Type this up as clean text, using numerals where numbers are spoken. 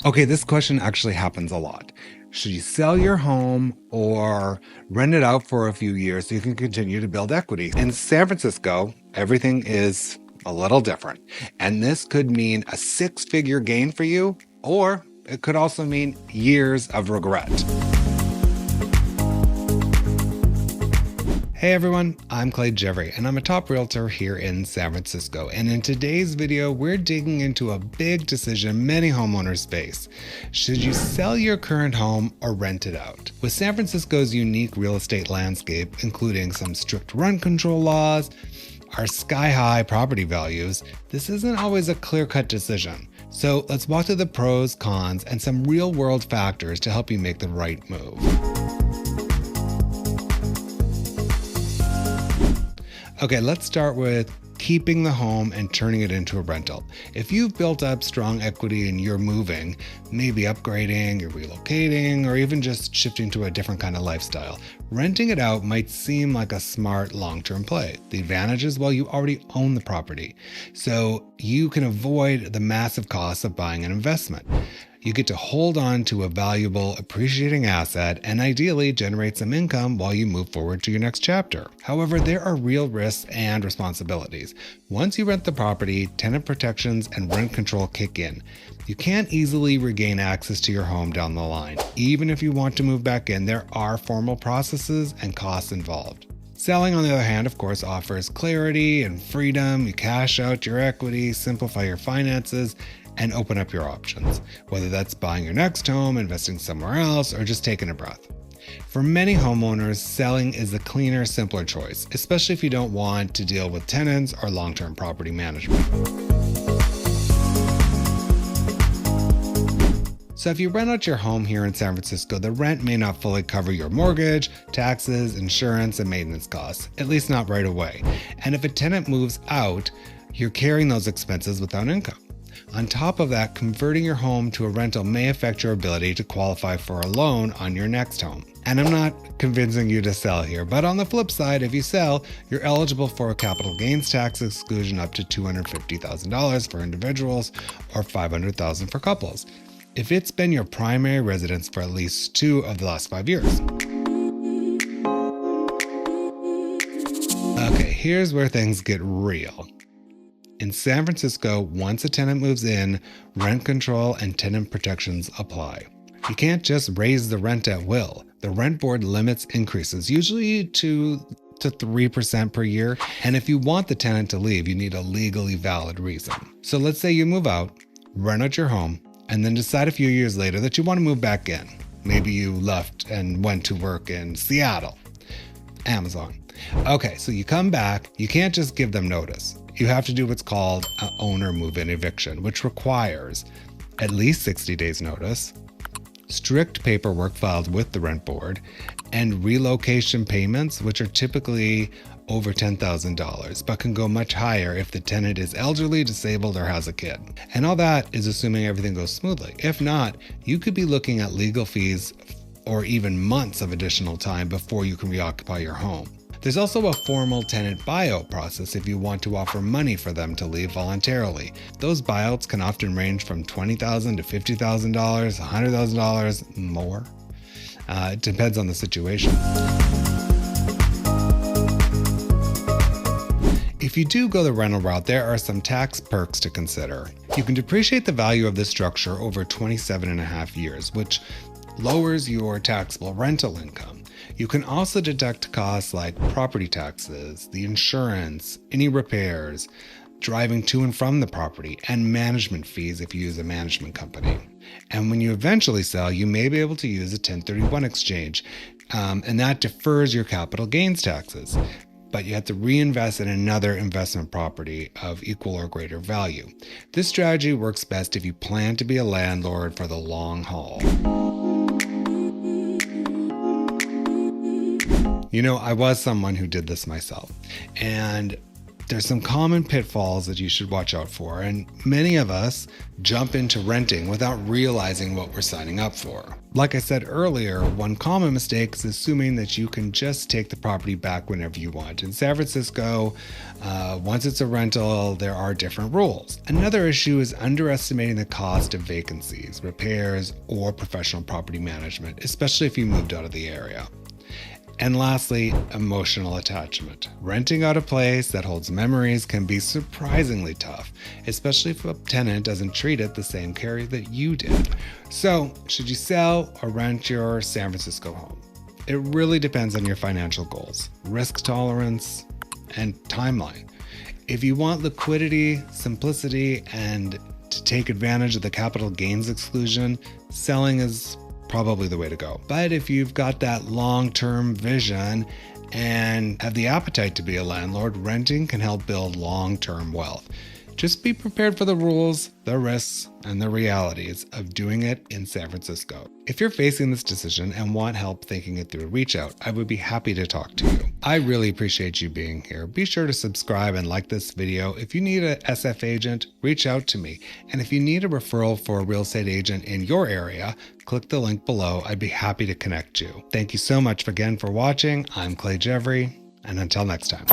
Okay, this question actually happens a lot. Should you sell your home or rent it out for a few years so you can continue to build equity? In San Francisco, everything is a little different. And this could mean a six-figure gain for you, or it could also mean years of regret. Hey everyone, I'm Gjevre, and I'm a top realtor here in San Francisco. And in today's video, we're digging into a big decision many homeowners face. Should you sell your current home or rent it out? With San Francisco's unique real estate landscape, including some strict rent control laws, our sky-high property values, this isn't always a clear-cut decision. So let's walk through the pros, cons, and some real-world factors to help you make the right move. Okay, let's start with keeping the home and turning it into a rental. If you've built up strong equity and you're moving, maybe upgrading, you're relocating, or even just shifting to a different kind of lifestyle, renting it out might seem like a smart long-term play. The advantage is, well, you already own the property, so you can avoid the massive costs of buying an investment. You get to hold on to a valuable, appreciating asset and ideally generate some income while you move forward to your next chapter. However, there are real risks and responsibilities. Once you rent the property, tenant protections and rent control kick in. You can't easily regain access to your home down the line. Even if you want to move back in, there are formal processes and costs involved. Selling, on the other hand, of course, offers clarity and freedom. You cash out your equity, simplify your finances, and open up your options, whether that's buying your next home, investing somewhere else, or just taking a breath. For many homeowners, selling is a cleaner, simpler choice, especially if you don't want to deal with tenants or long-term property management. So if you rent out your home here in San Francisco, the rent may not fully cover your mortgage, taxes, insurance, and maintenance costs, at least not right away. And if a tenant moves out, you're carrying those expenses without income. On top of that, converting your home to a rental may affect your ability to qualify for a loan on your next home. And I'm not convincing you to sell here, but on the flip side, if you sell, you're eligible for a capital gains tax exclusion up to $250,000 for individuals or $500,000 for couples, if it's been your primary residence for at least 2 of the last 5 years. Okay, here's where things get real. In San Francisco, once a tenant moves in, rent control and tenant protections apply. You can't just raise the rent at will. The rent board limits increases, usually 2 to 3% per year. And if you want the tenant to leave, you need a legally valid reason. So let's say you move out, rent out your home, and then decide a few years later that you want to move back in. Maybe you left and went to work in Seattle. Amazon. Okay, so you come back, you can't just give them notice. You have to do what's called an owner move-in eviction, which requires at least 60 days notice, strict paperwork filed with the rent board, and relocation payments, which are typically over $10,000, but can go much higher if the tenant is elderly, disabled, or has a kid. And all that is assuming everything goes smoothly. If not, you could be looking at legal fees or even months of additional time before you can reoccupy your home. There's also a formal tenant buyout process if you want to offer money for them to leave voluntarily. Those buyouts can often range from $20,000 to $50,000, $100,000, more. It depends on the situation. If you do go the rental route, there are some tax perks to consider. You can depreciate the value of the structure over 27.5 years, which lowers your taxable rental income. You can also deduct costs like property taxes, the insurance, any repairs, driving to and from the property, and management fees if you use a management company. And when you eventually sell, you may be able to use a 1031 exchange, and that defers your capital gains taxes. But you have to reinvest in another investment property of equal or greater value. This strategy works best if you plan to be a landlord for the long haul. You know, I was someone who did this myself. And There's some common pitfalls that you should watch out for, and many of us jump into renting without realizing what we're signing up for. Like I said earlier, one common mistake is assuming that you can just take the property back whenever you want. In San Francisco, once it's a rental, there are different rules. Another issue is underestimating the cost of vacancies, repairs, or professional property management, especially if you moved out of the area. And lastly, emotional attachment. Renting out a place that holds memories can be surprisingly tough, especially if a tenant doesn't treat it the same care that you did. So, should you sell or rent your San Francisco home? It really depends on your financial goals, risk tolerance, and timeline. If you want liquidity, simplicity, and to take advantage of the capital gains exclusion, selling is probably the way to go. But if you've got that long-term vision and have the appetite to be a landlord, renting can help build long-term wealth. Just be prepared for the rules, the risks, and the realities of doing it in San Francisco. If you're facing this decision and want help thinking it through, reach out. I would be happy to talk to you. I really appreciate you being here. Be sure to subscribe and like this video. If you need a SF agent, reach out to me. And if you need a referral for a real estate agent in your area, click the link below. I'd be happy to connect you. Thank you so much again for watching. I'm Gjevre, and until next time.